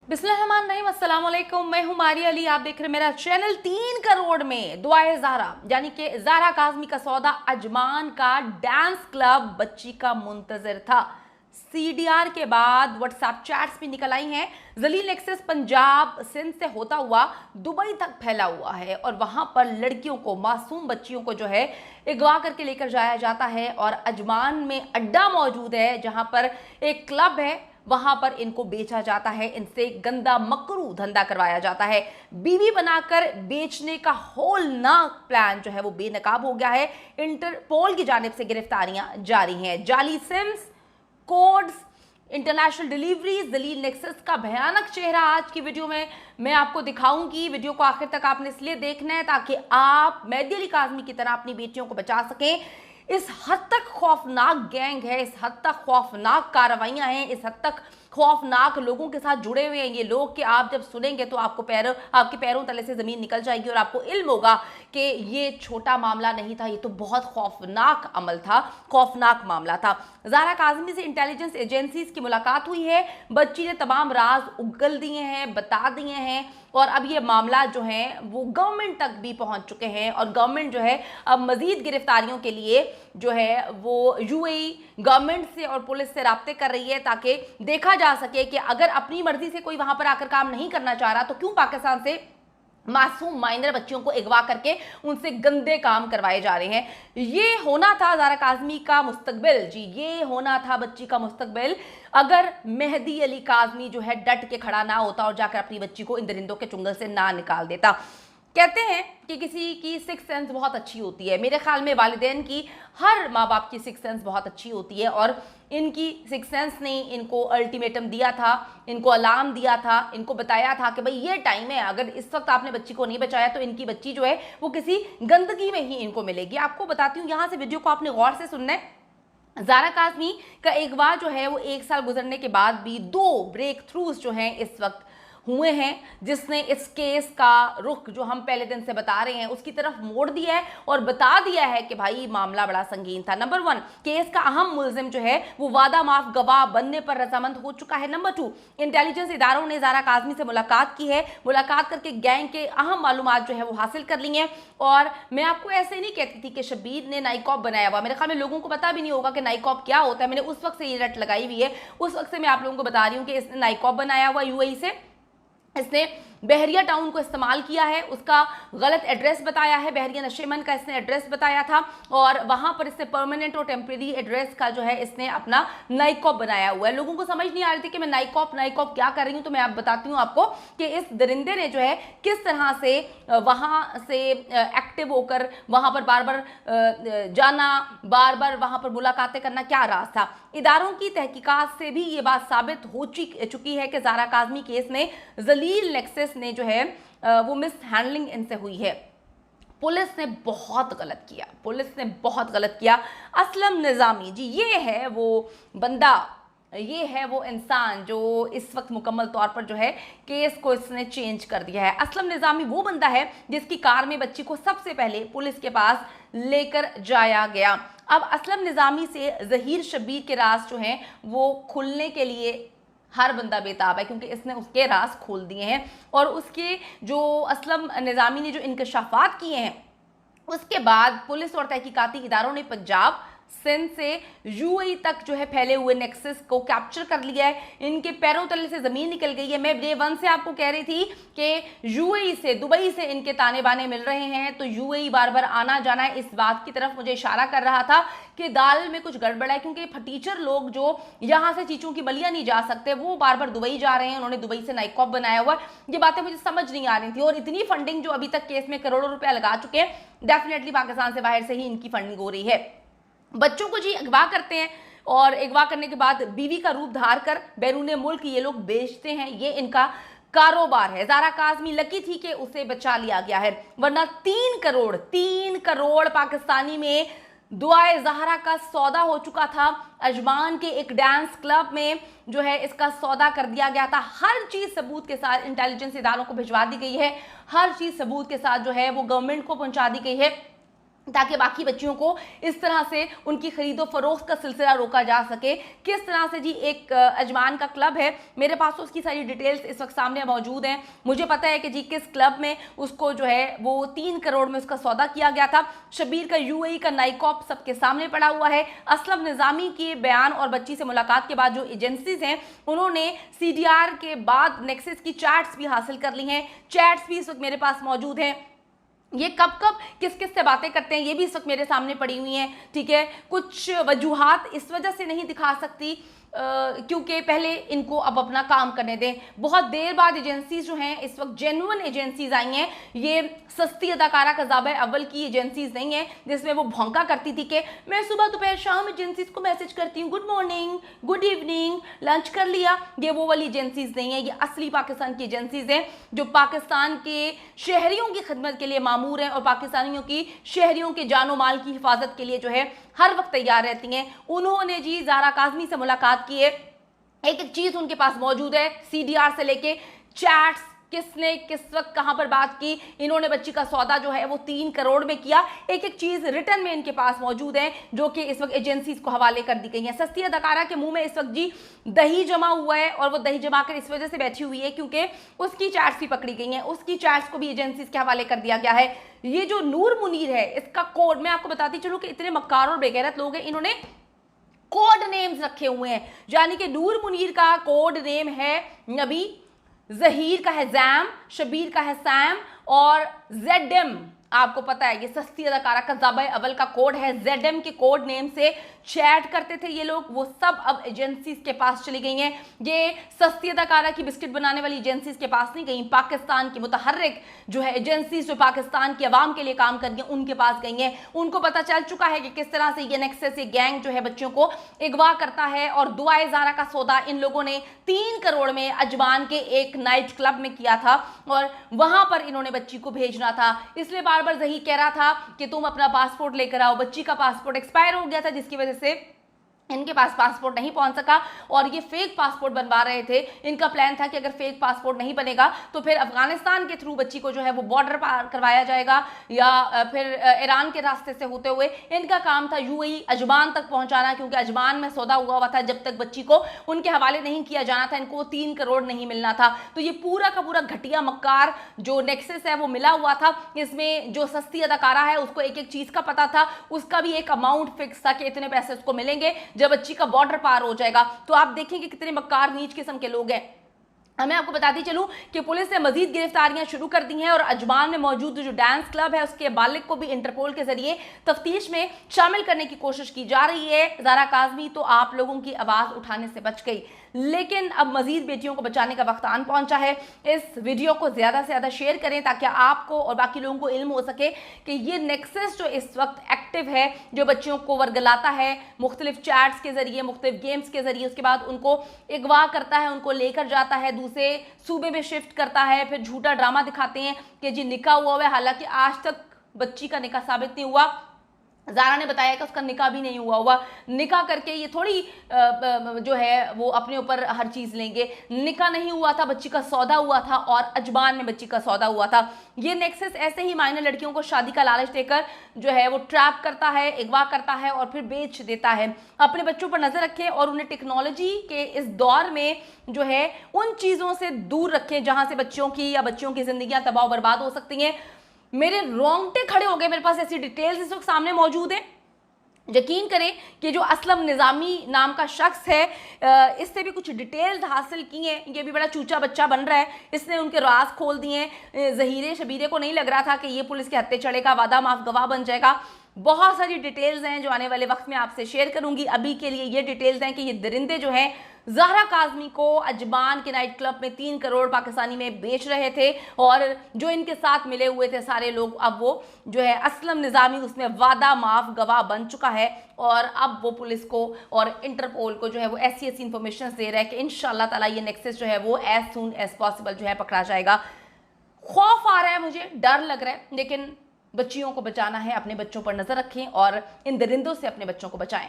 बिस्मिल्लाहिर्रहमानिर्रहीम, अस्सलाम वालेकुम। मैं हूं मारिया अली, आप देख रहे हैं मेरा चैनल। 3 करोड़ में दुआए ज़हरा यानी कि ज़हरा काज़मी का सौदा अजमान का डांस क्लब बच्ची का मुंतजर था। सीडीआर के बाद व्हाट्सएप चैट्स भी निकल आई हैं। जलील नेक्सस पंजाब सिंध से होता हुआ दुबई तक फैला हुआ है और वहां पर लड़कियों को, मासूम बच्चियों को जो है अगवा करके लेकर जाया जाता है और अजमान में अड्डा मौजूद है जहां पर एक क्लब है, वहां पर इनको बेचा जाता है। इनसे गंदा मकरू धंधा करवाया जाता है। बीवी बनाकर बेचने का होलनाक प्लान जो है वो बेनकाब हो गया है। इंटरपोल की जानिब से गिरफ्तारियां जारी हैं। जाली सिम्स, कोड्स, इंटरनेशनल डिलीवरी, जलील नेक्सस का भयानक चेहरा आज की वीडियो में मैं आपको दिखाऊंगी। वीडियो को आखिर तक आपने इसलिए देखना है ताकि आप मेहदी अली काज़मी की तरह अपनी बेटियों को बचा सकें। इस हद तक खौफनाक गैंग है, इस हद तक खौफनाक कार्रवाइयां हैं, इस हद तक खौफनाक लोगों के साथ जुड़े हुए हैं ये लोग कि आप जब सुनेंगे तो आपके पैरों तले से ज़मीन निकल जाएगी और आपको इल्म होगा कि ये छोटा मामला नहीं था, ये तो बहुत खौफनाक अमल था, खौफनाक मामला था। ज़हरा काज़मी से इंटेलिजेंस एजेंसीज की मुलाकात हुई है। बच्ची ने तमाम राज उगल दिए हैं, बता दिए हैं और अब ये मामला जो है वो गवर्नमेंट तक भी पहुंच चुके हैं और गवर्नमेंट जो है अब मजीद गिरफ्तारियों के लिए जो है वो यूएई गवर्नमेंट से और पुलिस से राब्ते कर रही है ताकि देखा जा सके कि अगर अपनी मर्जी से कोई वहां पर आकर काम नहीं करना चाह रहा तो क्यों पाकिस्तान से मासूम माइनर बच्चियों को अगवा करके उनसे गंदे काम करवाए जा रहे हैं। ये होना था ज़हरा काज़मी का मुस्तकबिल, जी ये होना था बच्ची का मुस्तकबिल अगर मेहदी अली काज़मी जो है डट के खड़ा ना होता और जाकर अपनी बच्ची को इन दरिंदों के चुंगल से ना निकाल देता। कहते हैं कि किसी की सिक्स सेंस बहुत अच्छी होती है। मेरे ख्याल में वालिदैन की, हर माँ बाप की सिक्स सेंस बहुत अच्छी होती है और इनकी सिक्स सेंस ने इनको अल्टीमेटम दिया था, इनको अलार्म दिया था, इनको बताया था कि भाई ये टाइम है, अगर इस वक्त आपने बच्ची को नहीं बचाया तो इनकी बच्ची जो है वो किसी गंदगी में ही इनको मिलेगी। आपको बताती हूँ, यहाँ से वीडियो को आपने गौर से सुनना है। ज़हरा काज़मी का अगवा जो है वो 1 साल गुजरने के बाद भी 2 ब्रेक थ्रूज जो हैं इस वक्त हुए हैं, जिसने इस केस का रुख जो हम पहले दिन से बता रहे हैं उसकी तरफ मोड़ दिया है और बता दिया है कि भाई मामला बड़ा संगीन था। नंबर 1, केस का अहम मुलजिम जो है वो वादा माफ गवाह बनने पर रजामंद हो चुका है। नंबर 2, इंटेलिजेंस इदारों ने ज़हरा काज़मी से मुलाकात की है, मुलाकात करके गैंग के अहम मालूमात जो है वो हासिल कर ली हैं। और मैं आपको ऐसे नहीं कहती थी कि शब्बीर ने नाइकॉब बनाया हुआ, मेरे ख्याल में लोगों को पता भी नहीं होगा कि नाइकॉब क्या होता है। मैंने उस वक्त से ये रट लगाई हुई है, उस वक्त से मैं आप लोगों को बता रही हूँ कि इसने नाइकॉब बनाया हुआ यूएई से, इसने बहरिया टाउन को इस्तेमाल किया है, उसका गलत एड्रेस बताया है, बहरिया नशेमन का इसने एड्रेस बताया था और वहां पर इसने परमानेंट और टेम्परेरी एड्रेस का जो है इसने अपना नाइकॉब बनाया हुआ है। लोगों को समझ नहीं आ रही थी कि मैं नाइकॉब क्या कर रही हूं, तो मैं आप बताती हूँ आपको कि इस दरिंदे ने जो है किस तरह से वहां से एक्टिव होकर वहां पर बार बार जाना, बार बार वहां पर मुलाकातें करना, क्या राज था। इदारों की तहकीकात से भी ये बात साबित हो चुकी है कि ज़हरा काज़मी केस में जलील नेक्सस ने जो है वो मिस हैंडलिंग इनसे हुई है। पुलिस ने बहुत गलत किया, पुलिस ने बहुत गलत किया। असलम निज़ामी जी, ये है वो बंदा, ये है वो इंसान जो इस वक्त मुकम्मल तौर पर जो है केस को इसने चेंज कर दिया है। असलम निज़ामी वो बंदा है जिसकी कार में बच्ची को सबसे पहले पुलिस के पास लेकर जाया गया। अब असलम निज़ामी से ज़हीर शब्बीर के राज जो हैं वो खुलने के लिए हर बंदा बेताब है, क्योंकि इसने उसके राज खोल दिए हैं और उसके जो असलम निज़ामी ने जो इंकशाफात किए हैं उसके बाद पुलिस और तहकीकाती इदारों ने पंजाब सिंध से यूएई तक जो है फैले हुए नेक्सस को कैप्चर कर लिया है। इनके पैरों तले से ज़मीन निकल गई है। मैं डे 1 से आपको कह रही थी कि यूएई से, दुबई से इनके ताने बाने मिल रहे हैं, तो यूएई बार बार आना जाना है, इस बात की तरफ मुझे इशारा कर रहा था कि दाल में कुछ गड़बड़ है, क्योंकि फटीचर लोग जो यहाँ से चीचों की बलिया नहीं जा सकते वो बार बार दुबई जा रहे हैं। उन्होंने दुबई से नाइकॉब बनाया हुआ, ये बातें मुझे समझ नहीं आ रही थी। और इतनी फंडिंग जो अभी तक केस में करोड़ों रुपया लगा चुके हैं, डेफिनेटली पाकिस्तान से बाहर से ही इनकी फंडिंग हो रही है। बच्चों को जी अगवा करते हैं और अगवा करने के बाद बीवी का रूप धार कर बैरून मुल्क ये लोग बेचते हैं, ये इनका कारोबार है। ज़हरा काज़मी लकी थी कि उसे बचा लिया गया है, वरना 3 करोड़ पाकिस्तानी में दुआए ज़हरा का सौदा हो चुका था। अजमान के एक डांस क्लब में जो है इसका सौदा कर दिया गया था। हर चीज़ सबूत के साथ इंटेलिजेंस इदारों को भिजवा दी गई है, हर चीज़ सबूत के साथ जो है वो गवर्नमेंट को पहुंचा दी गई है। ताकि बाकी बच्चियों को इस तरह से उनकी खरीदो फरोख्त का सिलसिला रोका जा सके। किस तरह से जी एक अजमान का क्लब है, मेरे पास तो उसकी सारी डिटेल्स इस वक्त सामने मौजूद हैं। मुझे पता है कि जी किस क्लब में उसको जो है वो 3 करोड़ में उसका सौदा किया गया था। शबीर का यूएई का नाइकॉप सबके सामने पड़ा हुआ है। असलम निज़ामी के बयान और बच्ची से मुलाकात के बाद जो एजेंसीज हैं उन्होंने सीडीआर के बाद नेक्सस की चैट्स भी हासिल कर ली हैं। चैट्स भी इस वक्त मेरे पास मौजूद हैं। ये कब कब किस किस से बातें करते हैं ये भी इस वक्त मेरे सामने पड़ी हुई हैं। ठीक है, कुछ वजूहात इस वजह से नहीं दिखा सकती क्योंकि पहले इनको अब अपना काम करने दें। बहुत देर बाद एजेंसीज जो हैं इस वक्त जेन्युइन एजेंसीज आई हैं। ये सस्ती अदाकारा कज़ाब अव्वल की एजेंसीज नहीं है जिसमें वो भौंका करती थी कि मैं सुबह दोपहर शाम एजेंसीज को मैसेज करती हूँ, good morning, good evening, lunch कर लिया। ये वो वाली एजेंसीज नहीं है, ये असली पाकिस्तान की एजेंसीज हैं जो पाकिस्तान के शहरियों की खिदमत के लिए मामूर हैं और पाकिस्तानियों की शहरियों के जानो माल की हिफाजत के लिए जो है हर वक्त तैयार रहती हैं। उन्होंने जी ज़ारा काज़मी से मुलाकात की है। एक एक चीज़ उनके पास मौजूद है, सीडीआर से लेके चैट्स, किसने किस वक्त कहां पर बात की। इन्होंने बच्ची का सौदा जो है वो 3 करोड़ में किया। एक एक चीज़ रिटर्न में इनके पास मौजूद है जो कि इस वक्त एजेंसीज को हवाले कर दी गई है। सस्ती अदाकारा के मुंह में इस वक्त जी दही जमा हुआ है और वो दही जमा कर इस वजह से बैठी हुई है क्योंकि उसकी चैट्स भी पकड़ी गई हैं, उसकी चैट्स को भी एजेंसीज के हवाले कर दिया गया है। ये जो नूर मुनीर है इसका कोड मैं आपको बताती चलूँ कि इतने मक्कार और बेगैरत लोग हैं, इन्होंने कोड नेम्स रखे हुए हैं। यानी कि नूर मुनीर का कोड नेम है नबी, जहीर का है जैम, शबीर का है सैम और जेडएम। आपको पता है ये सस्ती अदाकारा कज़ाब अव्वल का कोड है। जेडएम के कोड नेम से चैट करते थे ये लोग, वो सब अब एजेंसीज के पास चली गई हैं। ये सस्ती अदाकारा की बिस्किट बनाने वाली एजेंसीज के पास नहीं गई, पाकिस्तान की मुतहर्रिक जो है एजेंसीज जो पाकिस्तान की आवाम के लिए काम कर रही हैं उनके पास गई हैं। उनको पता चल चुका है कि किस तरह से ये नेक्सस, ये गैंग जो है बच्चों को अगवा करता है। और दुआए ज़ारा का सौदा इन लोगों ने 3 करोड़ में अजमान के एक नाइट क्लब में किया था और वहां पर इन्होंने बच्ची को भेजना था। इसलिए बार बार जही कह रहा था कि तुम अपना पासपोर्ट लेकर आओ। बच्ची का पासपोर्ट एक्सपायर हो गया था जिसकी वजह से इनके पास पासपोर्ट नहीं पहुंच सका और ये फेक पासपोर्ट बनवा रहे थे। इनका प्लान था कि अगर फेक पासपोर्ट नहीं बनेगा तो फिर अफगानिस्तान के थ्रू बच्ची को जो है वो बॉर्डर पार करवाया जाएगा या फिर ईरान के रास्ते से होते हुए इनका काम था यूएई अजमान तक पहुंचाना, क्योंकि अजमान में सौदा हुआ था जब तक बच्ची को उनके हवाले नहीं किया जाना था इनको 3 करोड़ नहीं मिलना था। तो ये पूरा का पूरा घटिया मक्कार जो नेक्सस है वो मिला हुआ था। इसमें जो सस्ती अदाकारा है उसको एक एक चीज़ का पता था, उसका भी एक अमाउंट फिक्स था कि इतने पैसे उसको मिलेंगे जब बच्ची का बॉर्डर पार हो जाएगा। तो आप देखेंगे कितने मक्कार नीच किस्म के लोग हैं। मैं आपको बताती चलूं कि पुलिस ने मजीद गिरफ्तारियां शुरू कर दी हैं और अजमान में मौजूद जो डांस क्लब है उसके मालिक को भी इंटरपोल के जरिए तफ्तीश में शामिल करने की कोशिश की जा रही है। ज़ारा काज़मी तो आप लोगों की आवाज़ उठाने से बच गई, लेकिन अब मजीद बेटियों को बचाने का वक्त आन पहुंचा है। इस वीडियो को ज़्यादा से ज़्यादा शेयर करें ताकि आपको और बाकी लोगों को इल्म हो सके कि ये नेक्सस जो इस वक्त एक्टिव है, जो बच्चियों को वर्गलाता है मुख्तलिफ चैट्स के ज़रिए, मुख्तलिफ गेम्स के ज़रिए, उसके बाद उनको अगवा करता है, उनको लेकर जाता है, दूसरे सूबे में शिफ्ट करता है, फिर झूठा ड्रामा दिखाते हैं कि जी निकाह हुआ है, हालांकि आज तक बच्ची का निकाह साबित नहीं हुआ। ज़ारा ने बताया कि उसका निकाह भी नहीं हुआ। निकाह करके ये थोड़ी जो है वो अपने ऊपर हर चीज़ लेंगे। निकाह नहीं हुआ था, बच्ची का सौदा हुआ था और अजमान में बच्ची का सौदा हुआ था। ये नेक्सस ऐसे ही माइनर लड़कियों को शादी का लालच देकर जो है वो ट्रैप करता है, अगवा करता है और फिर बेच देता है। अपने बच्चों पर नज़र रखें और उन्हें टेक्नोलॉजी के इस दौर में जो है उन चीज़ों से दूर रखें जहाँ से बच्चों की या बच्चियों की ज़िंदगियाँ तबाह बर्बाद हो सकती हैं। मेरे रोंगटे खड़े हो गए, मेरे पास ऐसी डिटेल्स इस वक्त सामने मौजूद है। यकीन करें कि जो असलम निज़ामी नाम का शख्स है इससे भी कुछ डिटेल्स हासिल की हैं। ये भी बड़ा चूचा बच्चा बन रहा है, इसने उनके राज खोल दिए हैं। ज़हीरे शबीरे को नहीं लग रहा था कि ये पुलिस के हत्थे चढ़ेगा, वादा माफ गवाह बन जाएगा। बहुत सारी डिटेल्स हैं जो आने वाले वक्त में आपसे शेयर करूंगी। अभी के लिए ये डिटेल्स हैं कि ये दरिंदे जो हैं ज़ारा काज़मी को अजमान के नाइट क्लब में 3 करोड़ पाकिस्तानी में बेच रहे थे और जो इनके साथ मिले हुए थे सारे लोग, अब वो जो है असलम निज़ामी उसमें वादा माफ गवाह बन चुका है और अब वो पुलिस को और इंटरपोल को जो है वो ऐसी इंफॉर्मेशन दे रहा है कि इंशाल्लाह ताला ये नेक्सस जो है वो एज सून एज पॉसिबल जो है पकड़ा जाएगा। खौफ आ रहा है, मुझे डर लग रहा है, लेकिन बच्चियों को बचाना है। अपने बच्चों पर नज़र रखें और इन दरिंदों से अपने बच्चों को बचाएं।